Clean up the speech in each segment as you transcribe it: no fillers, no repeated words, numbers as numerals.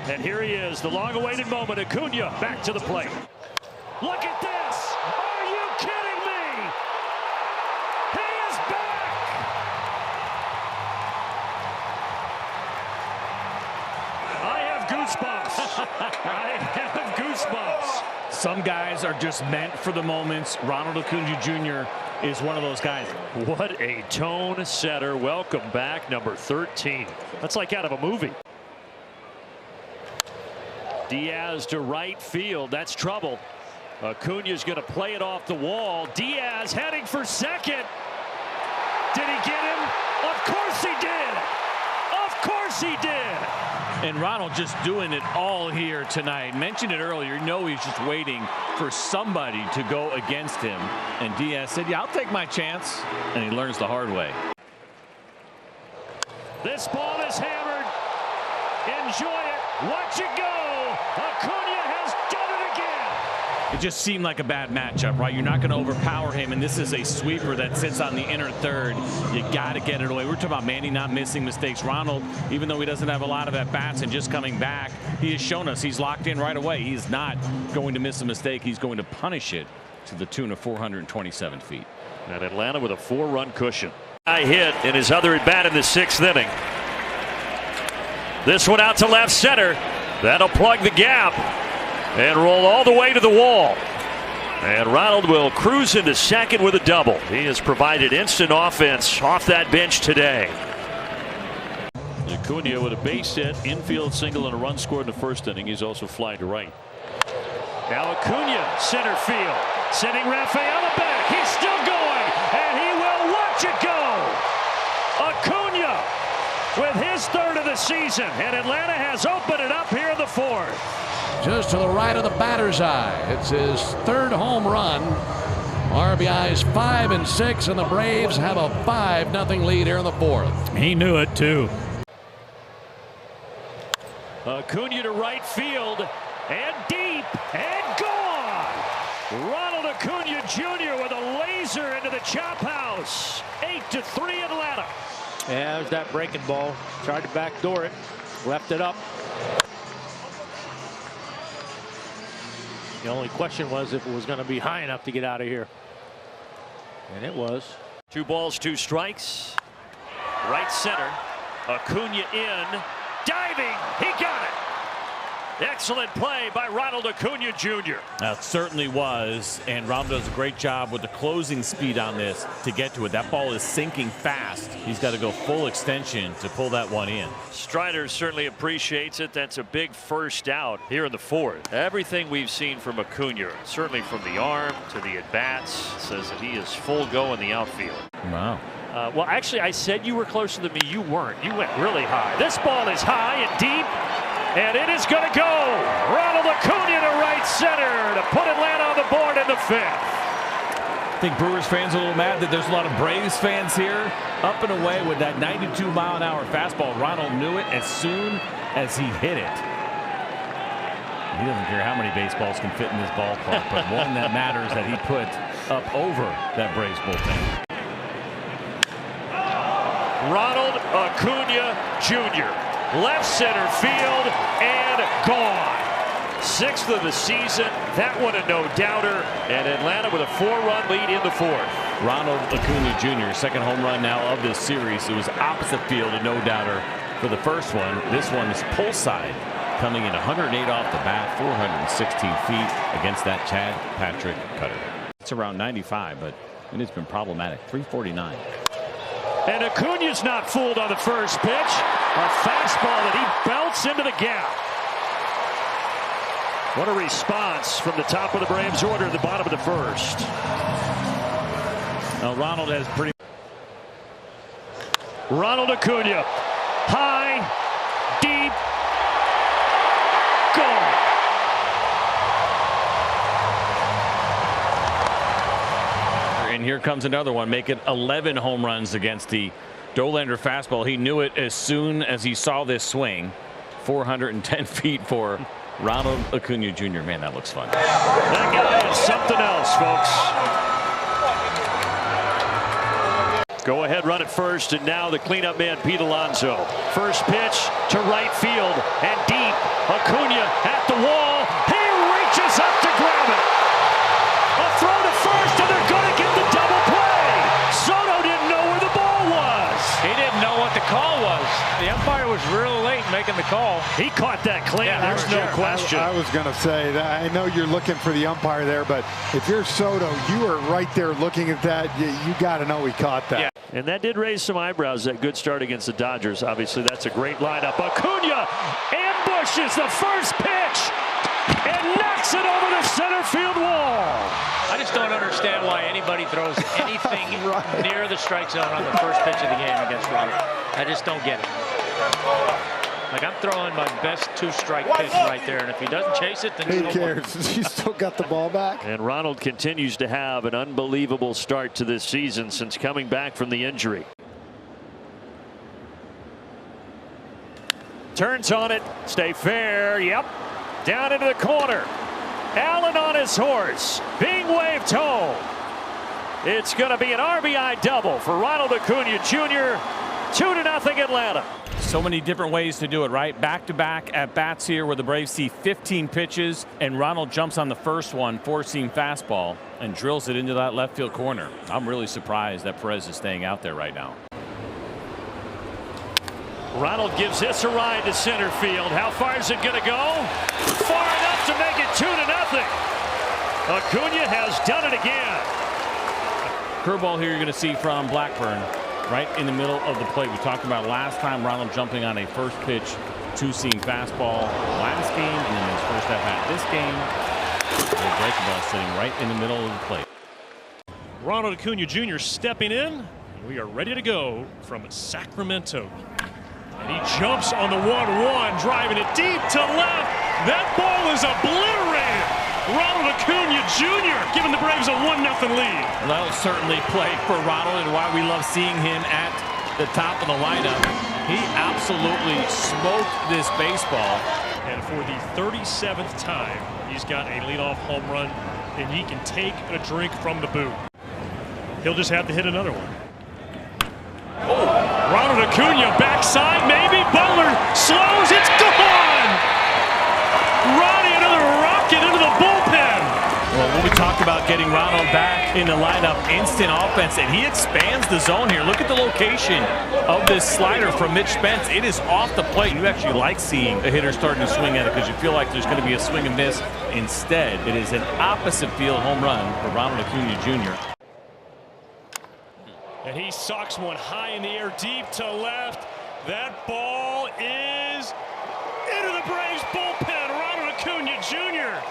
And here he is, the long-awaited moment. Acuña back to the plate. Look at this! Are you kidding me? He is back! I have goosebumps. I have goosebumps. Some guys are just meant for the moments. Ronald Acuña Jr. is one of those guys. What a tone setter. Welcome back, number 13. That's like out of a movie. Diaz to right field. That's trouble. Acuña's going to play it off the wall. Diaz heading for second. Did he get him? Of course he did. Of course he did. And Ronald just doing it all here tonight. Mentioned it earlier. You know he's just waiting for somebody to go against him. And Diaz said, yeah, I'll take my chance. And he learns the hard way. This ball is hammered. Enjoy it. Watch it go. Acuña has done it again. It just seemed like a bad matchup, right? You're not going to overpower him, and this is a sweeper that sits on the inner third. You got to get it away. We're talking about Manny not missing mistakes. Ronald, even though he doesn't have a lot of at-bats and just coming back, he has shown us he's locked in right away. He's not going to miss a mistake. He's going to punish it to the tune of 427 feet. And Atlanta with a 4-run cushion. I hit in his other at-bat in the 6th inning. This one out to left center. That'll plug the gap and roll all the way to the wall. And Ronald will cruise into second with a double. He has provided instant offense off that bench today. Acuña with a base hit, infield single, and a run scored in the 1st inning. He's also flying to right. Now Acuña, center field, sending Rafael back. He's still going, and he will watch it go. Acuña with his 3rd of the season, and Atlanta has opened it up here in the 4th. Just to the right of the batter's eye. It's his 3rd home run. RBIs 5 and 6, and the Braves have a 5-0 lead here in the 4th. He knew it too. Acuña to right field, and deep, and gone. Ronald Acuña Jr. with a laser into the chop house. 8-3 Atlanta. Yeah, there's that breaking ball. Tried to backdoor it. Left it up. The only question was if it was going to be high enough to get out of here. And it was. 2 balls, 2 strikes. Right center. Acuña in. Diving. He got it. Excellent play by Ronald Acuña Jr. That certainly was, and Ronald does a great job with the closing speed on this to get to it. That ball is sinking fast. He's got to go full extension to pull that one in. Strider certainly appreciates it. That's a big first out here in the 4th. Everything we've seen from Acuña, certainly from the arm to the at-bats, says that he is full go in the outfield. Wow. Well, actually, I said you were closer than me. You weren't. You went really high. This ball is high and deep. And it is going to go. Ronald Acuña to right center to put Atlanta on the board in the 5th. I think Brewers fans are a little mad that there's a lot of Braves fans here. Up and away with that 92-mile-an-hour fastball. Ronald knew it as soon as he hit it. He doesn't care how many baseballs can fit in this ballpark, but one that matters that he put up over that Braves bullpen. Ronald Acuña Jr. Left center field and gone. 6th of the season. That one a no-doubter. And Atlanta with a 4-run lead in the 4th. Ronald Acuña Jr. 2nd home run now of this series. It was opposite field, a no-doubter for the first one. This one is pull side, coming in 108 off the bat, 416 feet against that Chad Patrick cutter. It's around 95, but it has been problematic. 349. And Acuña's not fooled on the first pitch. A fastball that he belts into the gap. What a response from the top of the Braves order at the bottom of the 1st. Now Ronald has pretty. Ronald Acuña. High, deep, gone. And here comes another one. Make it 11 home runs against the Dollander fastball. He knew it as soon as he saw this swing. 410 feet for Ronald Acuña Jr. Man, that looks fun. That guy is something else, folks. Go ahead run at first, and now the cleanup man Pete Alonso. First pitch to right field and deep. Acuña at the wall. He reaches up to grab it. A throw to first, and they're going to get the double play. Soto didn't know where the ball was. He didn't know what the call was. The umpire was real late making the call. He caught that clean. Yeah, there's no question. I was going to say that. I know you're looking for the umpire there, but if you're Soto, you are right there looking at that. You got to know he caught that. Yeah. And that did raise some eyebrows, that good start against the Dodgers. Obviously, that's a great lineup. Acuña ambushes the first pitch and knocks it over the center field wall. I just don't understand why anybody throws anything near the strike zone on the first pitch of the game against Ronald. I just don't get it. Like, I'm throwing my best two-strike pitch right there, and if he doesn't chase it, then who cares? He still got the ball back. And Ronald continues to have an unbelievable start to this season since coming back from the injury. Turns on it. Stay fair. Yep. Down into the corner. Allen on his horse. Being waved home. It's going to be an RBI double for Ronald Acuña Jr. 2-0 Atlanta. So many different ways to do it, right? Back-to-back at bats here where the Braves see 15 pitches, and Ronald jumps on the first one, four-seam fastball, and drills it into that left field corner. I'm really surprised that Perez is staying out there right now. Ronald gives this a ride to center field. How far is it going to go? Far enough to make it 2-0. Acuña has done it again. Curveball here you're going to see from Blackburn. Right in the middle of the plate. We talked about last time Ronald jumping on a first pitch two-seam fastball last game, and then his first at bat this game. The breaking ball sitting right in the middle of the plate. Ronald Acuña Jr. stepping in. We are ready to go from Sacramento. And he jumps on the 1-1, driving it deep to left. That ball is obliterated. Ronald Acuña Jr. giving the Braves a 1-0 lead. Well, that will certainly play for Ronald, and why we love seeing him at the top of the lineup. He absolutely smoked this baseball. And for the 37th time, he's got a leadoff home run, and he can take a drink from the boot. He'll just have to hit another one. Oh, Ronald Acuña backside, maybe. Butler slows, it's gone! Ronnie, another rocket into the bullpen. Well, when we talk about getting Ronald back in the lineup, instant offense, and he expands the zone here. Look at the location of this slider from Mitch Spence. It is off the plate. You actually like seeing a hitter starting to swing at it because you feel like there's going to be a swing and miss. Instead, it is an opposite field home run for Ronald Acuña Jr. And he socks one high in the air, deep to left. That ball is into the Braves bullpen. Ronald Acuña Jr.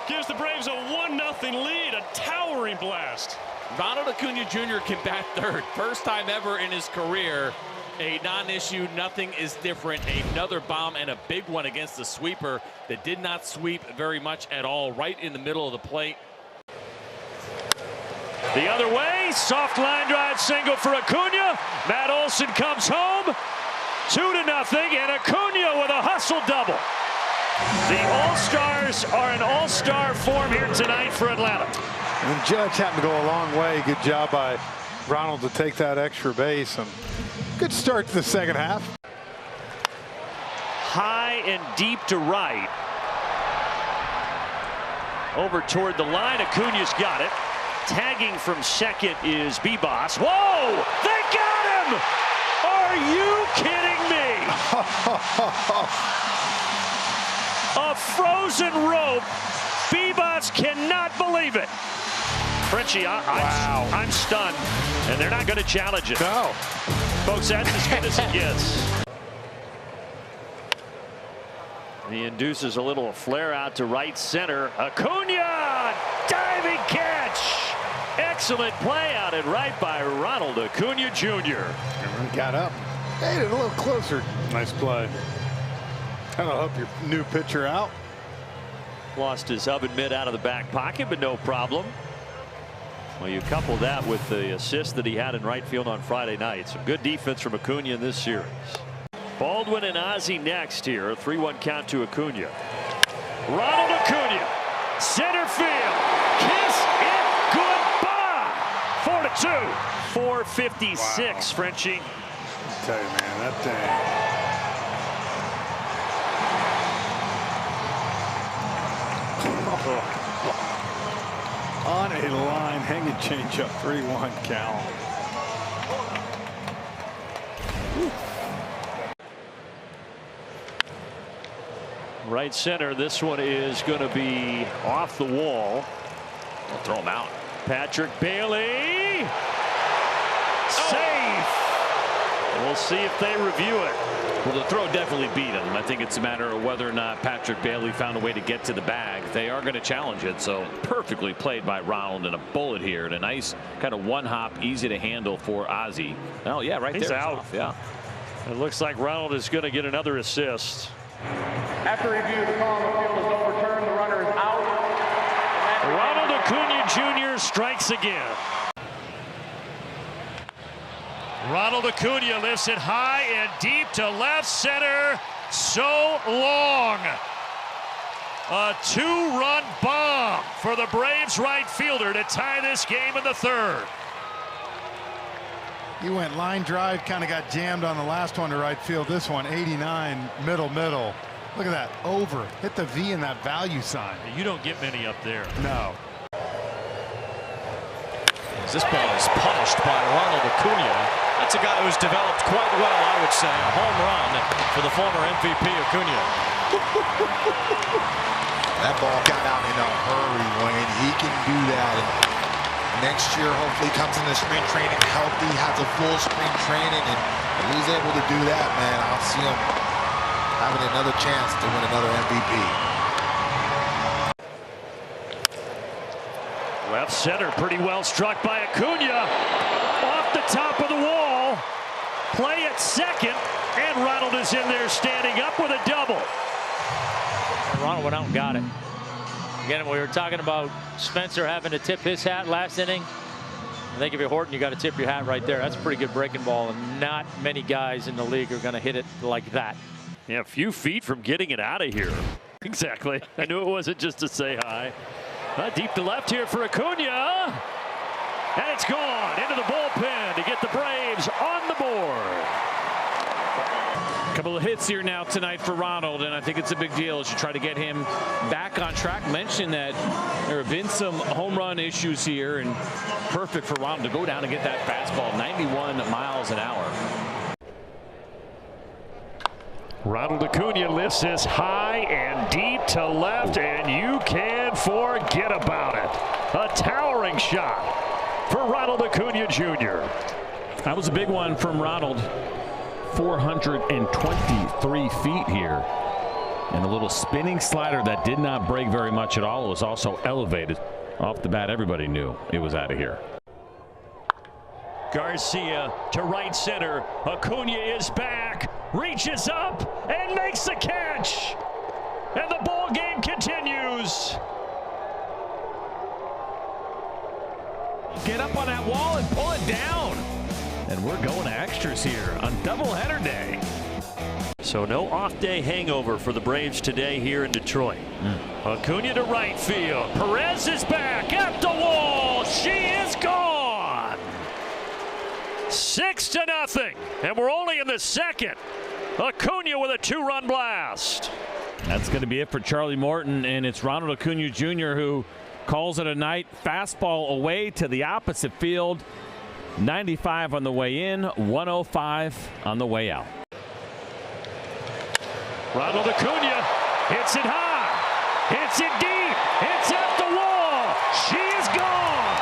gives the Braves a 1-0 lead, a towering blast. Ronald Acuña Jr. can bat third. First time ever in his career. A non-issue, nothing is different. Another bomb and a big one against the sweeper that did not sweep very much at all, right in the middle of the plate. The other way, soft line drive single for Acuña. Matt Olson comes home. 2-0, and Acuña with a hustle double. The All-Stars are in all-star form here tonight for Atlanta. And Judge happened to go a long way. Good job by Ronald to take that extra base. And good start to the second half. High and deep to right. Over toward the line, Acuña's got it. Tagging from second is Bebas. Whoa! They got him! Are you kidding me? A frozen rope. Bebas cannot believe it. Frenchie, I'm stunned, and they're not going to challenge it. No. Folks, that's as good as it gets. He induces a little flare out to right center. Acuña! Diving catch! Excellent play out and right by Ronald Acuña Jr. Got up. Made it a little closer. Nice play. That'll help your new pitcher out. Lost his oven mitt out of the back pocket, but no problem. Well, you couple that with the assist that he had in right field on Friday night. Some good defense from Acuña in this series. Baldwin and Ozzie next here. A 3-1 count to Acuña. Ronald Acuña, center field. Kiss it goodbye. 4-2. 2. 456, Frenchie. I tell you, man, that thing. On a line, hanging changeup, 3-1 count. Right center, this one is going to be off the wall. They'll throw him out. Patrick Bailey. Safe. We'll see if they review it. Well, the throw definitely beat him. I think it's a matter of whether or not Patrick Bailey found a way to get to the bag. They are going to challenge it, so perfectly played by Ronald and a bullet here and a nice kind of one hop, easy to handle for Ozzie. Oh yeah, right He's there. out. Off. Yeah. It looks like Ronald is going to get another assist. After review, the call on the field is overturned. The runner is out. Ronald Acuña Jr. strikes again. Ronald Acuña lifts it high and deep to left center. So long. A 2-run bomb for the Braves right fielder to tie this game in the 3rd. He went line drive, kind of got jammed on the last one to right field. This one, 89, middle. Look at that, over. Hit the V in that value sign. You don't get many up there. No. This ball is punished by Ronald Acuña. That's a guy who's developed quite well, I would say. A home run for the former MVP Acuña. That ball got out in a hurry, Wayne. He can do that. And next year, hopefully, comes into spring training healthy, has a full spring training, and if he's able to do that, man, I'll see him having another chance to win another MVP. Left center, pretty well struck by Acuña. Off the top of the wall. Play at second, and Ronald is in there standing up with a double. Ronald went out and got it. Again, we were talking about Spencer having to tip his hat last inning. I think if you're Horton, you got to tip your hat right there. That's a pretty good breaking ball, and not many guys in the league are going to hit it like that. Yeah, a few feet from getting it out of here. Exactly. I knew it wasn't just to say hi. Deep to left here for Acuña. And it's gone into the bullpen to get the Braves on the board. A couple of hits here now tonight for Ronald, and I think it's a big deal as you try to get him back on track. Mentioned that there have been some home run issues here, and perfect for Ronald to go down and get that fastball, 91 miles an hour. Ronald Acuña lifts this high and deep to left, and you can forget about it. A towering shot for Ronald Acuña Jr. That was a big one from Ronald. 423 feet here. And a little spinning slider that did not break very much at all. It was also elevated. Off the bat, everybody knew it was out of here. Garcia to right center. Acuña is back, reaches up, and makes the catch. And the ball game continues. Get up on that wall and pull it down. And we're going to extras here on doubleheader day. So no off-day hangover for the Braves today here in Detroit. Acuña to right field. Perez is back at the wall. She is gone. 6-0, and we're only in the 2nd. Acuña with a 2-run blast. That's going to be it for Charlie Morton, and it's Ronald Acuña Jr. who calls it a night. Fastball away to the opposite field. 95 on the way in, 105 on the way out. Ronald Acuña hits it high, hits it deep, hits at the wall. She is gone,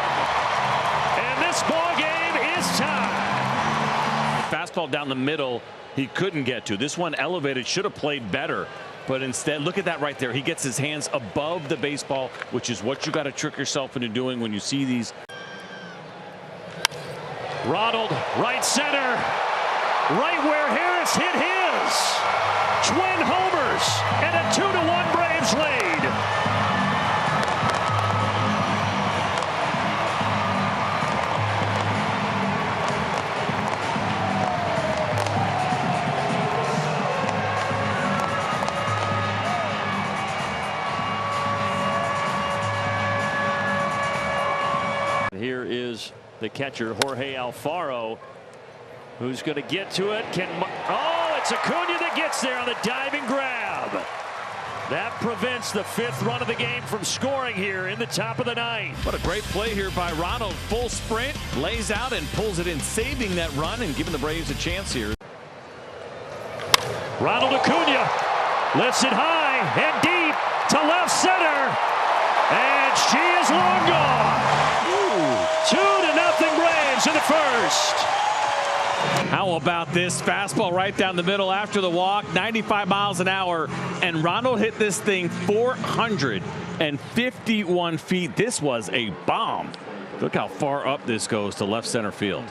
and this ball game is tied. Fastball down the middle, he couldn't get to. This one elevated, should have played better. But instead, look at that right there. He gets his hands above the baseball, which is what you got to trick yourself into doing when you see these. Ronald, right center, right where Harris hit his. Twin homers and a 2-1 Braves lead. Here is is the catcher, Jorge Alfaro, who's going to get to it. Oh, it's Acuña that gets there on the diving grab. That prevents the 5th run of the game from scoring here in the top of the 9th. What a great play here by Ronald. Full sprint, lays out and pulls it in, saving that run and giving the Braves a chance here. Ronald Acuña lifts it high and deep to left center. And she is long gone. 2-0 Braves in the first. How about this fastball right down the middle after the walk, 95 miles an hour, and Ronald hit this thing 451 feet. This was a bomb. Look how far up this goes to left center field.